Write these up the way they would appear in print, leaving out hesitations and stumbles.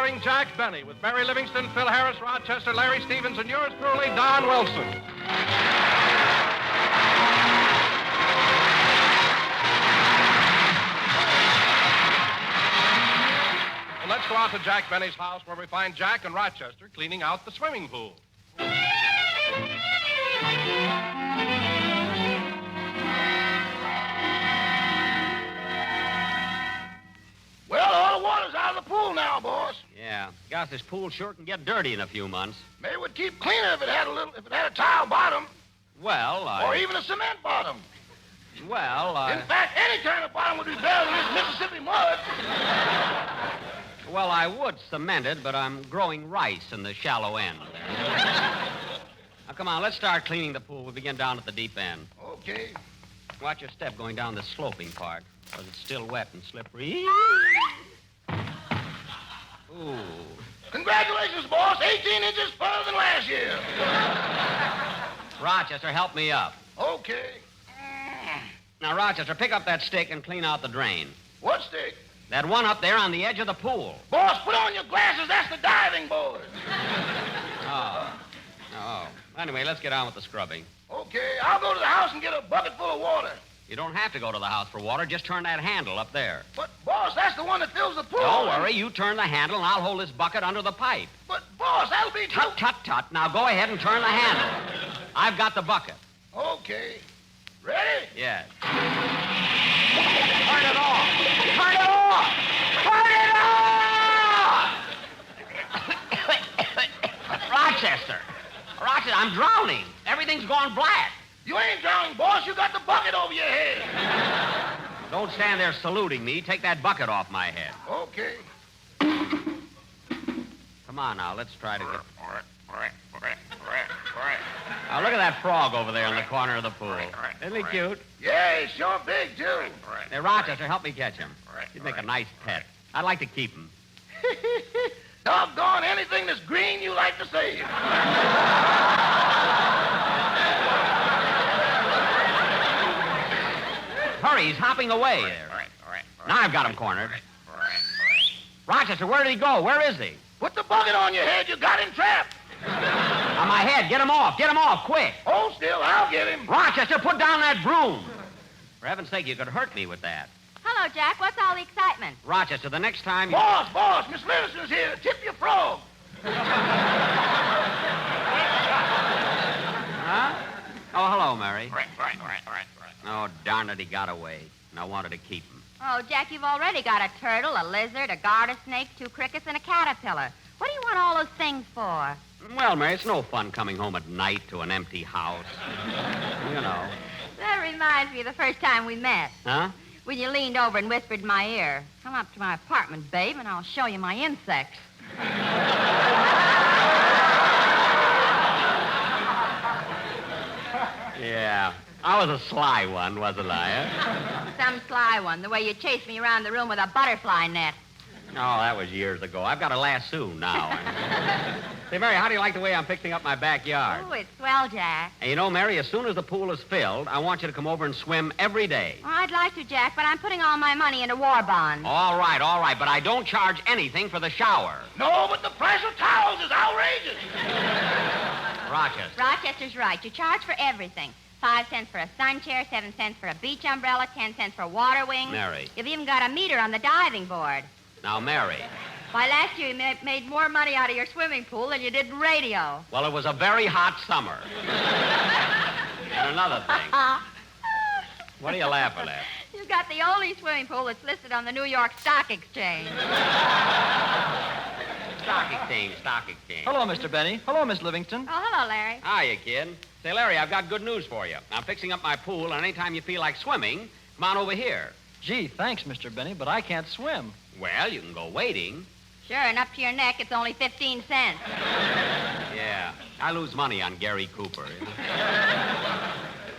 starring Jack Benny, with Mary Livingston, Phil Harris, Rochester, Larry Stevens, and yours truly, Don Wilson. Well, let's go out to Jack Benny's house, where we find Jack and Rochester cleaning out the swimming pool. Well, all the water's out of the pool now, boss. Yeah. Gosh, this pool sure can get dirty in a few months. Maybe it would keep cleaner if it had a tile bottom. Well, Or even a cement bottom. Well, In fact, any kind of bottom would be better than this Mississippi mud. Well, I would cement it, but I'm growing rice in the shallow end. Now, come on, let's start cleaning the pool. We begin down at the deep end. Okay. Watch your step going down the sloping part, because it's still wet and slippery. Ooh. Congratulations, boss. 18 inches further than last year. Rochester, help me up. Okay. Now, Rochester, pick up that stick and clean out the drain. What stick? That one up there on the edge of the pool. Boss, put on your glasses. That's the diving board. Oh. Anyway, let's get on with the scrubbing. Okay, I'll go to the house and get a bucket full of water. You don't have to go to the house for water. Just turn that handle up there. But, boss, that's the one that fills the pool. Don't worry. You turn the handle, and I'll hold this bucket under the pipe. But, boss, that'll be too... Tut. Now go ahead and turn the handle. I've got the bucket. Okay. Ready? Yes. Turn it off. Turn it off. Turn it off. Rochester, I'm drowning. Everything's gone black. You ain't drowning, boss. You got the bucket over your head. Don't stand there saluting me. Take that bucket off my head. Okay. Come on now, let's try to get... Now, look at that frog over there in the corner of the pool. Isn't he cute? Yeah, he's sure big, too. Hey, Rochester, help me catch him. He'd make a nice pet. I'd like to keep him. Doggone anything that's green you like to save. Hurry, he's hopping away there. Now I've got him cornered. Rochester, where did he go? Where is he? Put the bucket on your head. You got him trapped. On my head. Get him off. Get him off, quick. Hold still. I'll get him. Rochester, put down that broom. For heaven's sake, you could hurt me with that. Hello, Jack. What's all the excitement? Rochester, the next time you... Boss, Miss Livingston's here. Tip your frog. Huh? Oh, hello, Mary. Right. Oh, darn it, he got away. And I wanted to keep him. Oh, Jack, you've already got a turtle, a lizard, a garter snake, 2 crickets, and a caterpillar. What do you want all those things for? Well, Mary, it's no fun coming home at night to an empty house. You know. That reminds me of the first time we met. Huh? When you leaned over and whispered in my ear, "Come up to my apartment, babe, and I'll show you my insects." Yeah. I was a sly one, wasn't I? Some sly one, the way you chased me around the room with a butterfly net. Oh, that was years ago. I've got a lasso now. Say, Mary, how do you like the way I'm fixing up my backyard? Oh, it's swell, Jack. And you know, Mary, as soon as the pool is filled, I want you to come over and swim every day. Well, I'd like to, Jack, but I'm putting all my money into war bonds. All right, but I don't charge anything for the shower. No, but the price of towels is outrageous. Rochester. Rochester's right. You charge for everything. 5 cents for a sun chair, 7 cents for a beach umbrella, 10 cents for water wings. Mary. You've even got a meter on the diving board. Now, Mary. Why, last year you made more money out of your swimming pool than you did in radio. Well, it was a very hot summer. And another thing. What are you laughing at? You've got the only swimming pool that's listed on the New York Stock Exchange. Stock exchange. Hello, Mr. Benny. Hello, Miss Livingston. Oh, hello, Larry. Hiya, kid. Say, Larry, I've got good news for you. I'm fixing up my pool, and anytime you feel like swimming, come on over here. Gee, thanks, Mr. Benny, but I can't swim. Well, you can go wading. Sure, and up to your neck, it's only 15 cents. Yeah, I lose money on Gary Cooper.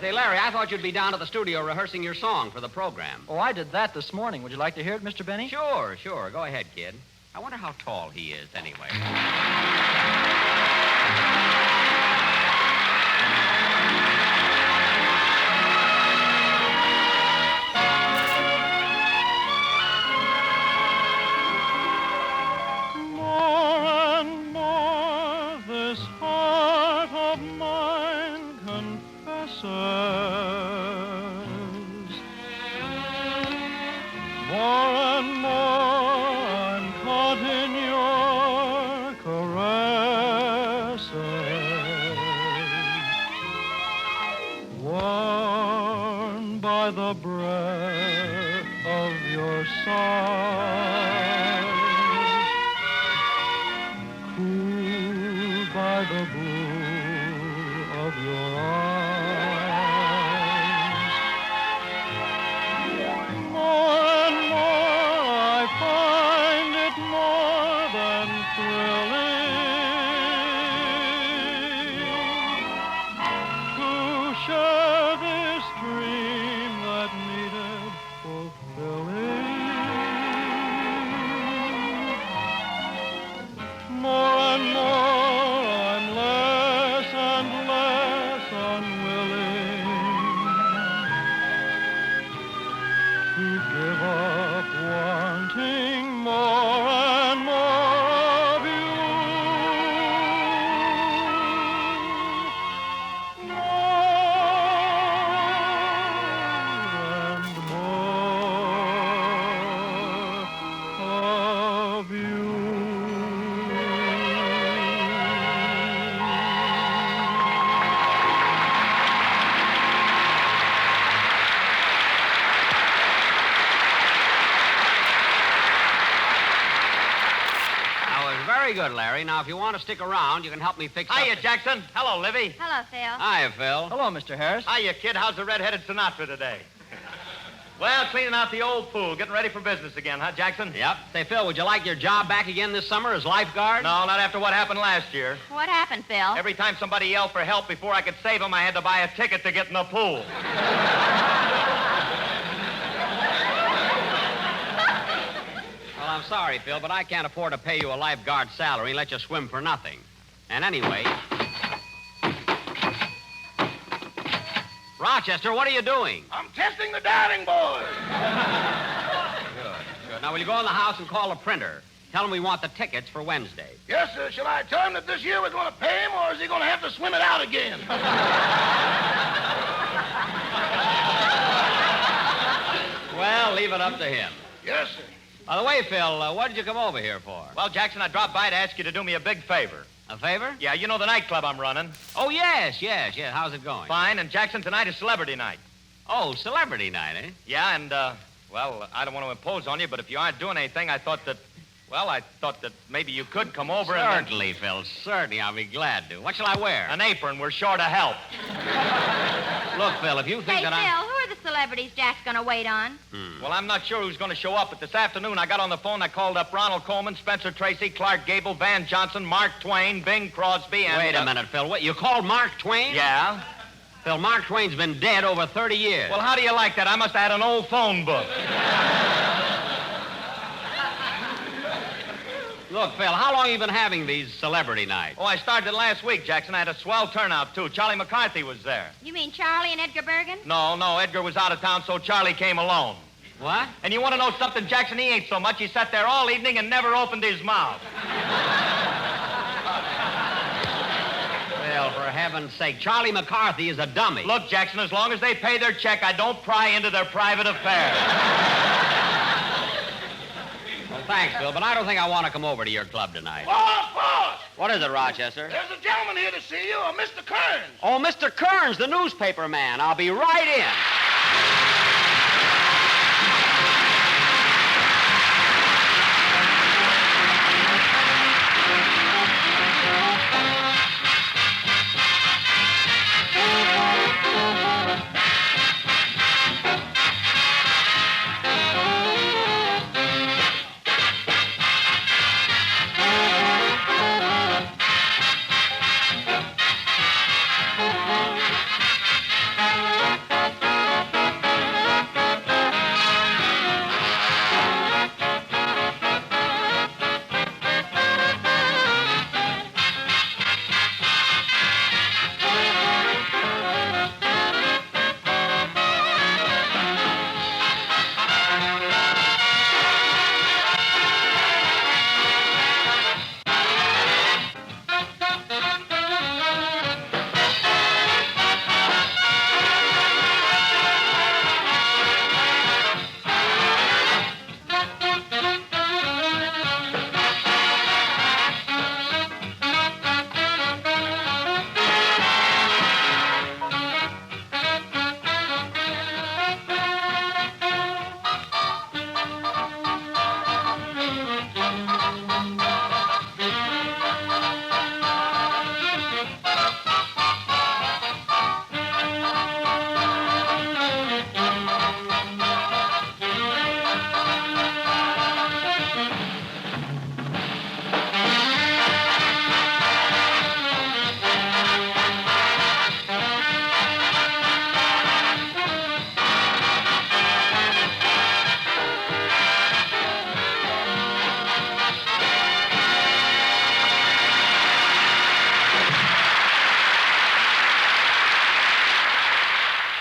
Say, Larry, I thought you'd be down at the studio rehearsing your song for the program. Oh, I did that this morning. Would you like to hear it, Mr. Benny? Sure. Go ahead, kid. I wonder how tall he is, anyway. More and more I'm caught in your caresses, warmed by the breath of your sighs, cooled by the blue of your eyes. More and more I find it more than thrilling to share this dream that needed fulfilling. More and more I'm less and less unwilling to give up wanting more and more of you. More and more of you. That was very good, Larry. Now, if you want to stick around, you can help me fix up... Hiya, Jackson. Hello, Livy. Hello, Phil. Hiya, Phil. Hello, Mr. Harris. Hiya, kid. How's the red-headed Sinatra today? Well, cleaning out the old pool, getting ready for business again, huh, Jackson? Yep. Say, Phil, would you like your job back again this summer as lifeguard? No, not after what happened last year. What happened, Phil? Every time somebody yelled for help before I could save them, I had to buy a ticket to get in the pool. Well, I'm sorry, Phil, but I can't afford to pay you a lifeguard salary and let you swim for nothing. And anyway... Rochester, what are you doing? I'm testing the diving board. Good. Now, will you go in the house and call the printer? Tell him we want the tickets for Wednesday. Yes, sir. Shall I tell him that this year we're going to pay him, or is he going to have to swim it out again? Well, leave it up to him. Yes, sir. By the way, Phil, what did you come over here for? Well, Jackson, I dropped by to ask you to do me a big favor. A favor? Yeah, you know the nightclub I'm running. Oh, yes. How's it going? Fine, and Jackson, tonight is celebrity night. Oh, celebrity night, eh? Yeah, and, well, I don't want to impose on you, but if you aren't doing anything, I thought that maybe you could come over Certainly, Phil. Certainly, I'll be glad to. What shall I wear? An apron. We're short of help. Look, Phil, if you think Hey, that Phil, who are the celebrities Jack's going to wait on? Well, I'm not sure who's going to show up, but this afternoon I got on the phone. I called up Ronald Coleman, Spencer Tracy, Clark Gable, Van Johnson, Mark Twain, Bing Crosby, and... Wait a minute, Phil. What, you called Mark Twain? Yeah? Phil, Mark Twain's been dead over 30 years. Well, how do you like that? I must have had an old phone book. Look, Phil, how long have you been having these celebrity nights? Oh, I started last week, Jackson. I had a swell turnout, too. Charlie McCarthy was there. You mean Charlie and Edgar Bergen? No, Edgar was out of town, so Charlie came alone. What? And you want to know something, Jackson? He ain't so much. He sat there all evening and never opened his mouth. Well, for heaven's sake, Charlie McCarthy is a dummy. Look, Jackson, as long as they pay their check, I don't pry into their private affairs. Well, thanks, Phil, but I don't think I want to come over to your club tonight. Boss! What is it, Rochester? There's a gentleman here to see you, Mr. Kearns. Oh, Mr. Kearns, the newspaper man. I'll be right in.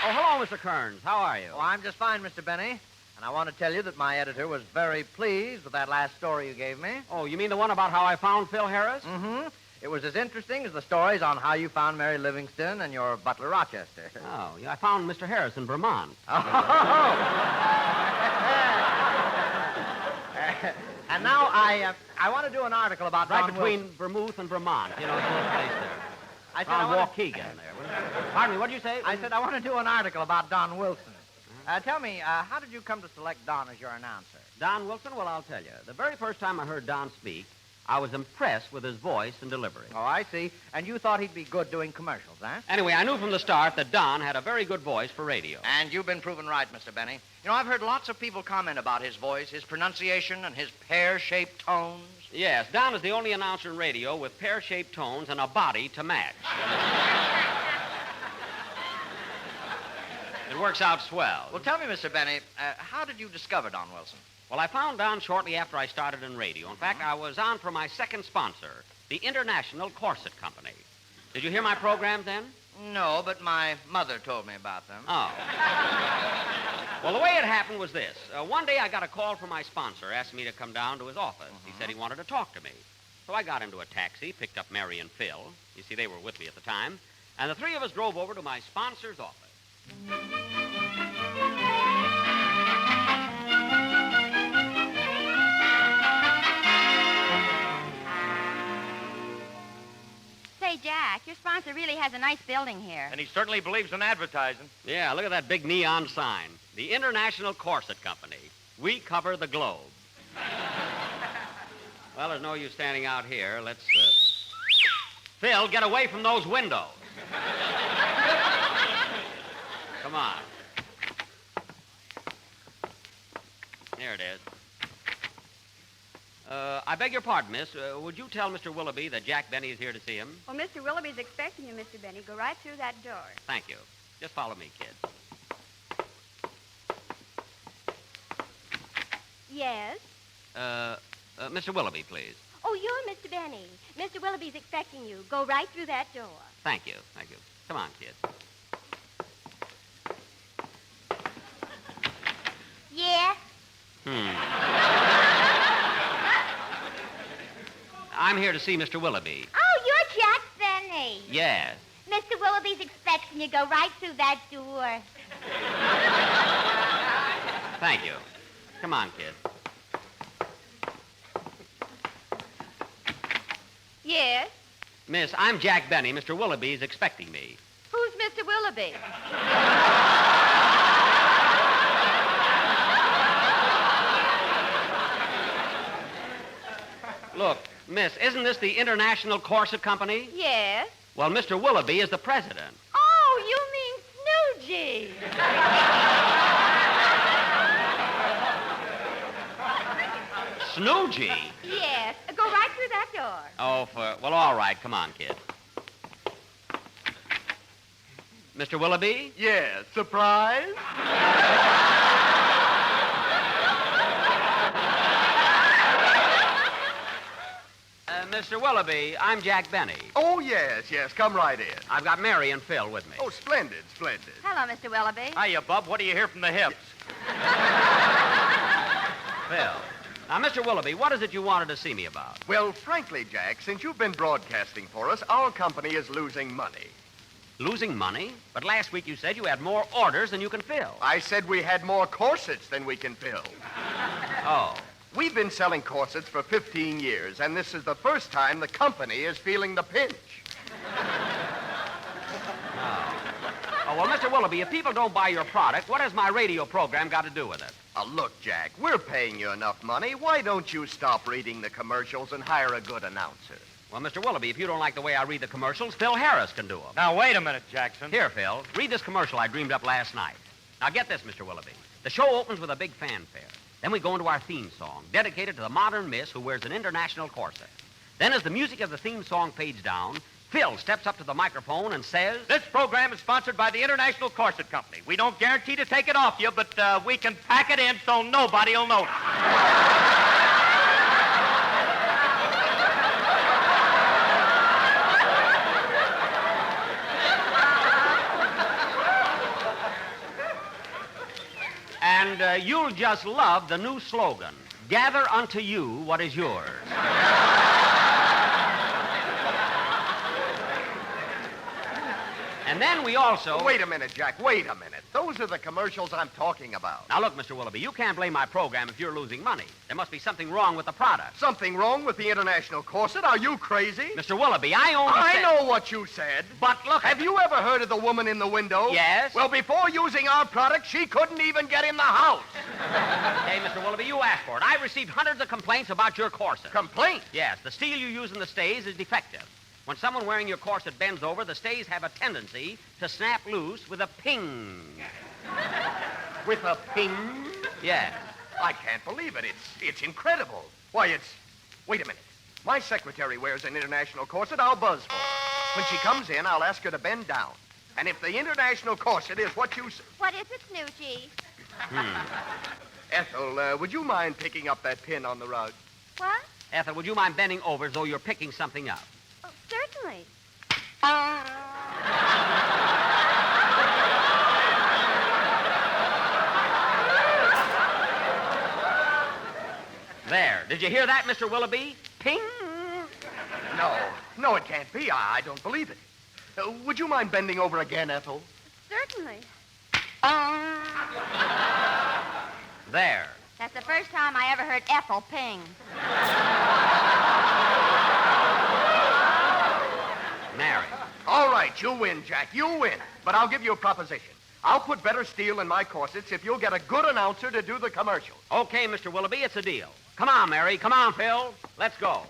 Oh, hello, Mr. Kearns. How are you? Oh, I'm just fine, Mr. Benny. And I want to tell you that my editor was very pleased with that last story you gave me. Oh, you mean the one about how I found Phil Harris? Mm-hmm. It was as interesting as the stories on how you found Mary Livingston and your butler Rochester. Oh, yeah, I found Mr. Harris in Vermont. And now I want to do an article about Right Don between Wilson. Vermouth and Vermont. You know, it's a little place there. I said I want to... Waukegan there. Pardon me, what did you say? I said I want to do an article about Don Wilson. Tell me, how did you come to select Don as your announcer? Don Wilson? Well, I'll tell you. The very first time I heard Don speak, I was impressed with his voice and delivery. Oh, I see. And you thought he'd be good doing commercials, huh? Anyway, I knew from the start that Don had a very good voice for radio. And you've been proven right, Mr. Benny. You know, I've heard lots of people comment about his voice, his pronunciation, and his pear-shaped tones. Yes, Don is the only announcer in radio with pear-shaped tones and a body to match. It works out swell. Well, tell me, Mr. Benny, how did you discover Don Wilson? Well, I found Don shortly after I started in radio. In fact, I was on for my second sponsor, the International Corset Company. Did you hear my programs then? No, but my mother told me about them. Oh. Well, the way it happened was this. One day I got a call from my sponsor asking me to come down to his office. He said he wanted to talk to me. So I got into a taxi, picked up Mary and Phil. You see, they were with me at the time. And the three of us drove over to my sponsor's office. Say, Jack, your sponsor really has a nice building here. And he certainly believes in advertising. Yeah, look at that big neon sign. The International Corset Company. We cover the globe. Well, there's no use standing out here. Let's, Phil, get away from those windows. Come on. There it is. I beg your pardon, miss. Would you tell Mr. Willoughby that Jack Benny is here to see him? Well, Mr. Willoughby's expecting you, Mr. Benny. Go right through that door. Thank you. Just follow me, kid. Yes? Mr. Willoughby, please. Oh, you're Mr. Benny. Mr. Willoughby's expecting you. Go right through that door. Thank you. Thank you. Come on, kid. Yes? I'm here to see Mr. Willoughby. Oh, you're Jack Benny. Yes. Mr. Willoughby's expecting you. Go right through that door. Thank you. Come on, kid. Yes? Miss, I'm Jack Benny. Mr. Willoughby is expecting me. Who's Mr. Willoughby? Look, miss, isn't this the International Corset Company? Yes. Well, Mr. Willoughby is the president. Oh, you mean Snoogey. Snoogey? Yes. Go right through that door. Oh, well, all right. Come on, kid. Mr. Willoughby? Yes, surprise? Mr. Willoughby, I'm Jack Benny. Oh, yes. Come right in. I've got Mary and Phil with me. Oh, splendid. Hello, Mr. Willoughby. Hiya, Bub. What do you hear from the hips? Phil. Now, Mr. Willoughby, what is it you wanted to see me about? Well, frankly, Jack, since you've been broadcasting for us, our company is losing money. Losing money? But last week you said you had more orders than you can fill. I said we had more corsets than we can fill. Oh. We've been selling corsets for 15 years, and this is the first time the company is feeling the pinch. Oh, well, Mr. Willoughby, if people don't buy your product, what has my radio program got to do with it? Look, Jack, we're paying you enough money. Why don't you stop reading the commercials and hire a good announcer? Well, Mr. Willoughby, if you don't like the way I read the commercials, Phil Harris can do them. Now, wait a minute, Jackson. Here, Phil, read this commercial I dreamed up last night. Now, get this, Mr. Willoughby. The show opens with a big fanfare. Then we go into our theme song, dedicated to the modern miss who wears an international corset. Then, as the music of the theme song fades down, Phil steps up to the microphone and says... This program is sponsored by the International Corset Company. We don't guarantee to take it off you, but we can pack it in so nobody will notice. And you'll just love the new slogan, gather unto you what is yours. And then we also... Wait a minute, Jack. Wait a minute. Those are the commercials I'm talking about. Now, look, Mr. Willoughby, you can't blame my program if you're losing money. There must be something wrong with the product. Something wrong with the international corset? Are you crazy? Mr. Willoughby, I I know what you said. But look... Have you ever heard of the woman in the window? Yes. Well, before using our product, she couldn't even get in the house. Hey, Mr. Willoughby, you asked for it. I received hundreds of complaints about your corset. Complaints? Yes, the steel you use in the stays is defective. When someone wearing your corset bends over, the stays have a tendency to snap loose with a ping. With a ping? Yes. I can't believe it. It's incredible. Why, Wait a minute. My secretary wears an international corset I'll buzz for. When she comes in, I'll ask her to bend down. And if the international corset is what you... What is it, Snoochie? Ethel, would you mind picking up that pin on the rug? What? Ethel, would you mind bending over as though you're picking something up? Oh, certainly. There. Did you hear that, Mr. Willoughby? Ping! No, it can't be. I don't believe it. Would you mind bending over again, Ethel? Certainly. There. That's the first time I ever heard Ethel ping. Mary. All right, you win, Jack. You win. But I'll give you a proposition. I'll put better steel in my corsets if you'll get a good announcer to do the commercial. Okay, Mr. Willoughby, it's a deal. Come on, Mary. Come on, Phil. Let's go.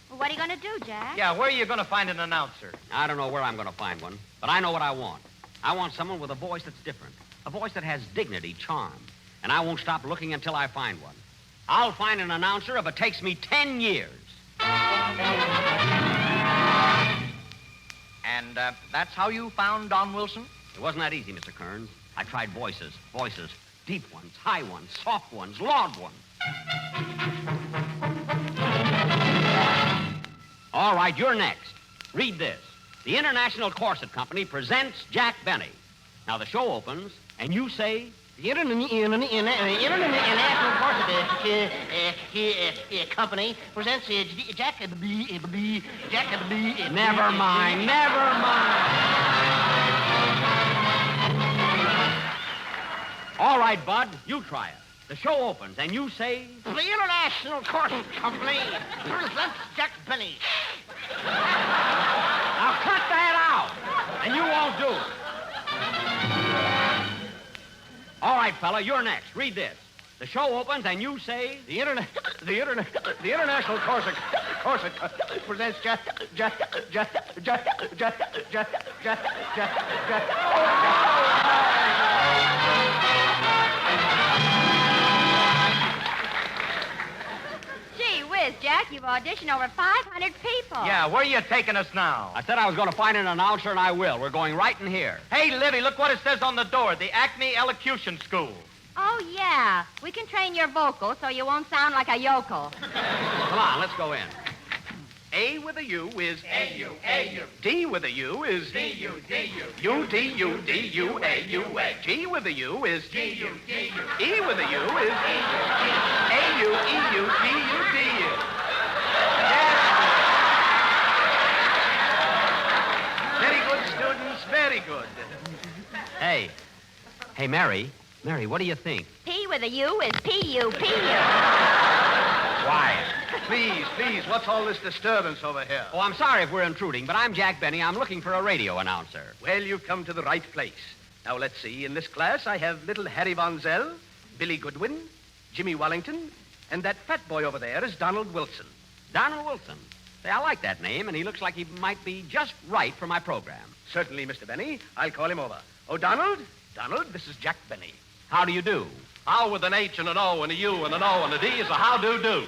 Well, what are you going to do, Jack? Yeah, where are you going to find an announcer? I don't know where I'm going to find one, but I know what I want. I want someone with a voice that's different, a voice that has dignity, charm, and I won't stop looking until I find one. I'll find an announcer if it takes me 10 years. And that's how you found Don Wilson? It wasn't that easy, Mr. Kearns. I tried voices, deep ones, high ones, soft ones, loud ones. All right, you're next. Read this. The International Corset Company presents Jack Benny. Now, the show opens, and you say... The International Corset Company presents Jack B. Never mind, never mind. All right, Bud, you try it. The show opens, and you say... The International Corset Company presents Jack Benny. Now, cut that out, and you won't do it. All right, fella, you're next. Read this. The show opens, and you say... The International Corset presents Jack. Gee whiz, Jack, you've auditioned over 500 people. Yeah, where are you taking us now? I said I was going to find an announcer, and I will. We're going right in here. Hey, Livy, look what it says on the door. The Acme Elocution School. Oh, yeah. We can train your vocals so you won't sound like a yokel. Come on, let's go in. A with a U is A-U, A-U. D with a U is D-U, D-U. U-D-U-D-U-A-U-A. G with a U is G-U, G-U. E with a U is A-U-E-U-D-U-D-U. Very good, students, very good. Hey, Mary. Mary, what do you think? P with a U is P-U, P-U. Quiet. Please, what's all this disturbance over here? Oh, I'm sorry if we're intruding, but I'm Jack Benny. I'm looking for a radio announcer. Well, you've come to the right place. Now, let's see. In this class, I have little Harry Von Zell, Billy Goodwin, Jimmy Wellington, and that fat boy over there is Donald Wilson. Donald Wilson. Say, I like that name, and he looks like he might be just right for my program. Certainly, Mr. Benny. I'll call him over. Oh, Donald, this is Jack Benny. How do you do? How with an H and an O and a U and an O and a D is a how-do-do.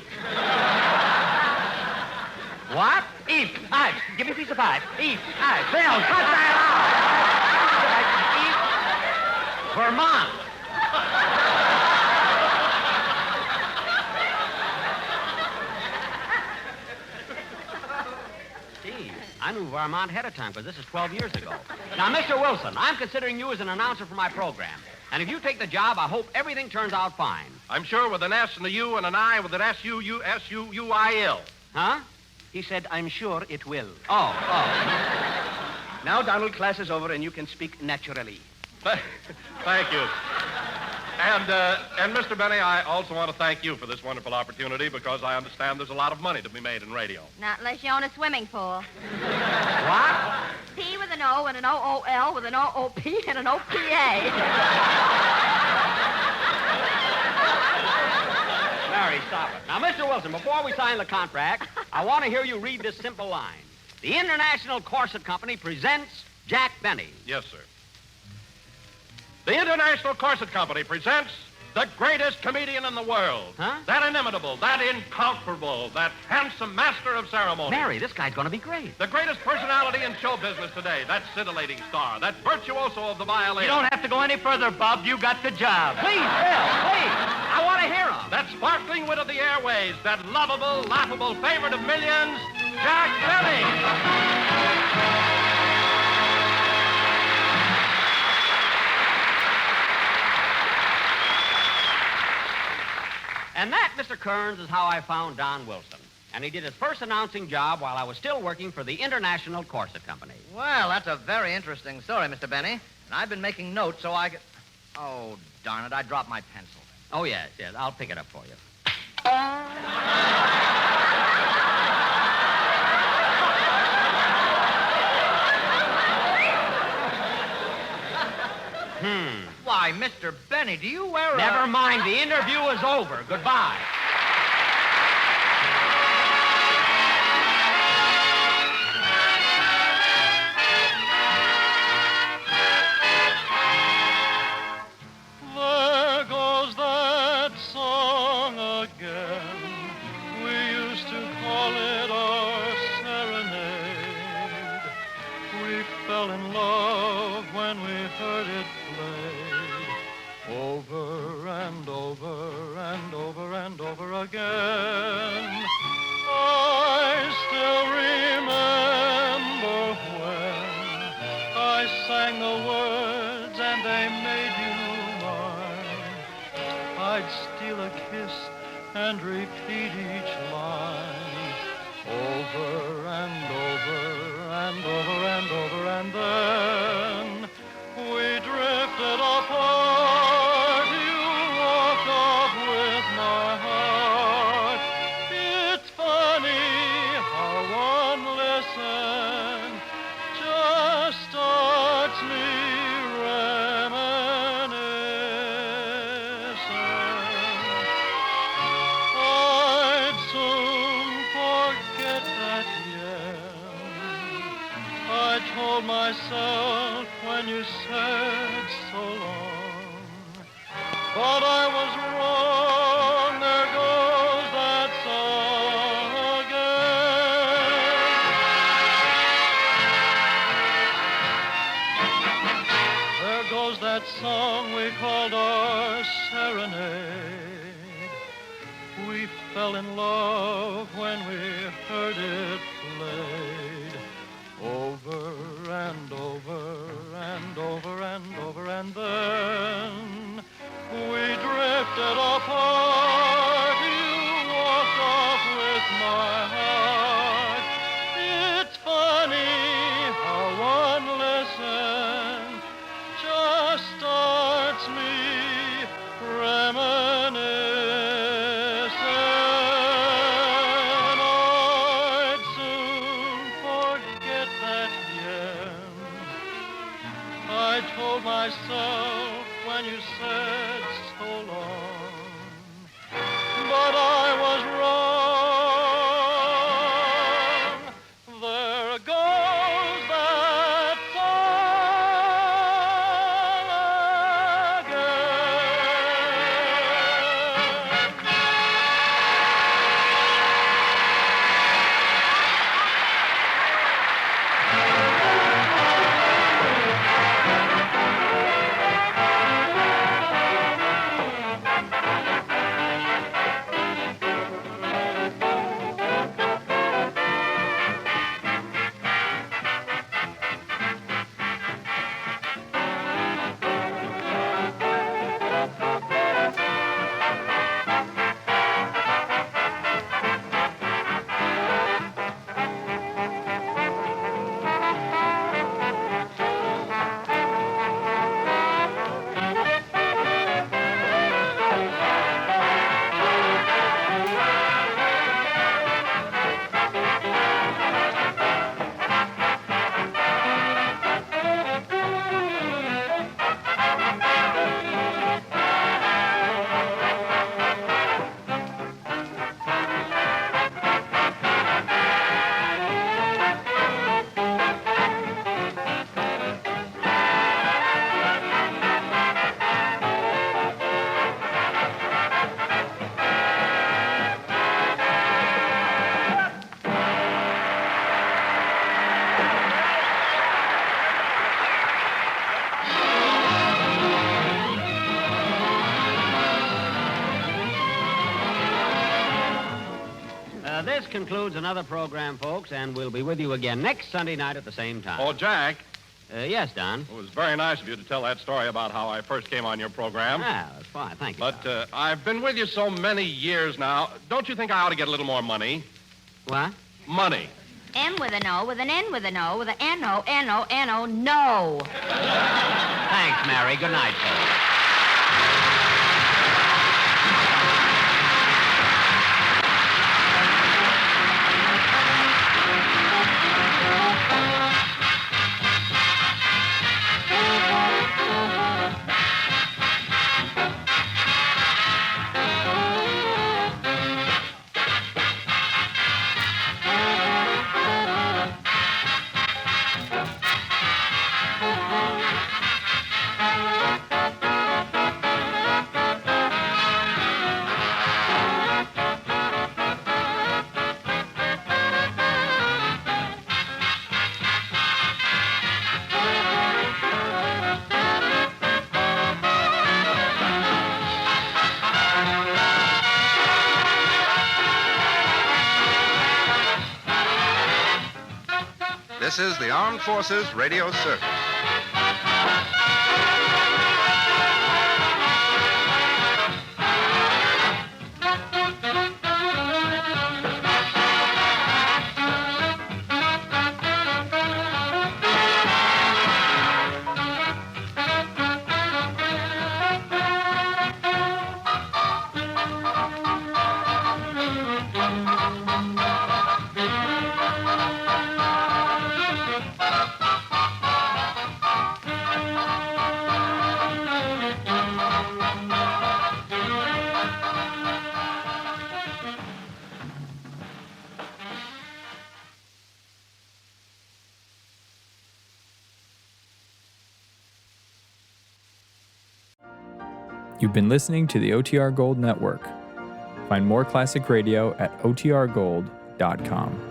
What? Eat. Ice. Give me a piece of pie. Eat. Ice. Bill, cut that out. Eat. Vermont. Gee, I knew Vermont ahead of time because this is 12 years ago. Now, Mr. Wilson, I'm considering you as an announcer for my program. And if you take the job, I hope everything turns out fine. I'm sure with an S and a U and an I with an S-U-U-S-U-U-I-L. Huh? He said, I'm sure it will. Oh. Now, Donald, class is over and you can speak naturally. Thank you. And Mr. Benny, I also want to thank you for this wonderful opportunity because I understand there's a lot of money to be made in radio. Not unless you own a swimming pool. What? P with an O and an O-O-L with an O-O-P and an O-P-A. Mary, stop it. Now, Mr. Wilson, before we sign the contract, I want to hear you read this simple line. The International Corset Company presents Jack Benny. Yes, sir. The International Corset Company presents the greatest comedian in the world. Huh? That inimitable, that incomparable, that handsome master of ceremony. Mary, this guy's going to be great. The greatest personality in show business today, that scintillating star, that virtuoso of the violin. You don't have to go any further, Bob. You got the job. Please, Bill, please. I want to hear him. That sparkling wit of the airways, that lovable, laughable favorite of millions, Jack Benny. And that, Mr. Kearns, is how I found Don Wilson. And he did his first announcing job while I was still working for the International Corset Company. Well, that's a very interesting story, Mr. Benny. And I've been making notes so I could... Oh, darn it, I dropped my pencil. Oh, yes. I'll pick it up for you. Why, Mr. Benny, do you wear a... Never mind. The interview is over. Goodbye. There goes that song again. We used to call it our serenade. We fell in love when we heard it played over and over and over and over again. I still remember when I sang the words and they made you mine. I'd steal a kiss and repeat each line over and over and over and over, and then we drifted apart. You walked off with my heart. It's funny how one listen just starts me I'd soon forget that, yeah. I told myself when you said so long, but I was wrong. There goes that song again. There goes that song we called our serenade. We fell in love when we heard it played over and over and over and over, and then we drifted apart. You walked off with my heart. It's funny how one listen just starts me reminiscing. I'd soon forget that, yeah. I told myself when you said so long, but I was wrong. There goes that song again. this concludes another program, folks, and we'll be with you again next Sunday night at the same time. Oh, Jack, Yes, Don. it was very nice of you to tell that story about how I first came on your program. Ah, that's fine. Thank you. But Don. I've been with you so many years now. Don't you think I ought to get a little more money? What? Money. M with an O, with an N with an O, with an N-O, N-O, N-O, no. Thanks, Mary. Good night, folks. This is the Armed Forces Radio Service. You've been listening to the OTR Gold Network. Find more classic radio at otrgold.com.